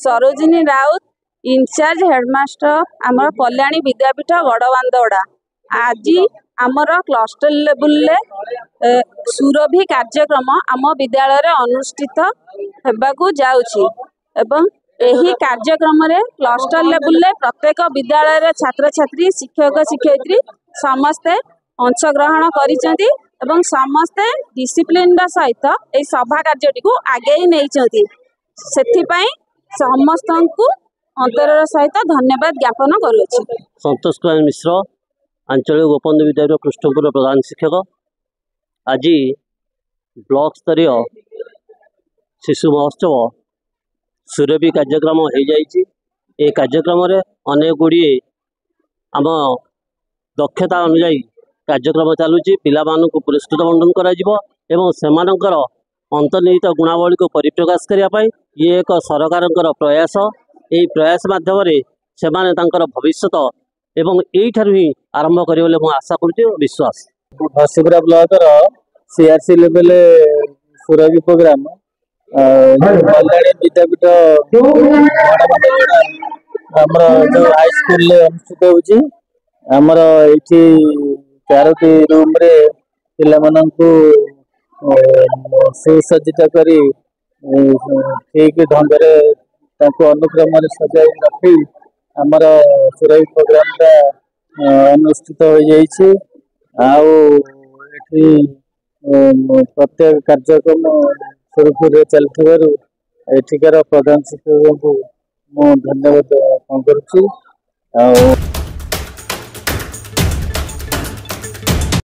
Sarojini Raut in charge headmaster आमर कल्याणी विद्यापीठ गड़बांदोड़ा। आज आमर क्लस्टर लेवल सुरभि कार्यक्रम आम विद्यालय अनुष्ठित होगाकू जाउछि एवं एही कार्यक्रम रे क्लस्टर लेवल प्रत्येक विद्यालय छात्र छात्री शिक्षक शिक्षयित्री समस्ते अंशग्रहण करिसेंती एवं समस्ते डिसिप्लिन सहित ए सभा कार्यटी को आगे नहीं समस्त को अंतर सहित धन्यवाद ज्ञापन करुछि। संतोष कुमार मिश्र आंचलिक गोपबंध विद्यालय कृष्णपुर प्रधान शिक्षक। आज ब्लॉक स्तरीय शिशु महोत्सव सुरभि कार्यक्रम हो जाइए। ये कार्यक्रम रे अनेक गुड़िए आम दक्षता अनुजाई कार्यक्रम चलुची। पिला मानक पुरस्कृत बंटन करा जिवो एवं सेमानकर अंतर्निहित गुणावली को परिप्रकाश करने ये एक सरकार प्रयास। यही प्रयास माध्यम से भविष्य एवं यही ही आरंभ करें आशा करुँच विश्वास। Ghasipura block CRC level Surabhi programme Kalyani Vidyapitha जो हाईस्कल अनुष्ठित होची। आमर ये 4टी रूम रे पिला माननकु सुसज्जित करी ठीक ढंग से अनुक्रम सजाई रखी आमर सुरभि प्रोग्राम अनुष्ठित हो जाइए। प्रत्येक कार्यक्रम सुरखुर चलथिबारु एठिकार प्रधान शिक्षक को धन्यवाद करुछि।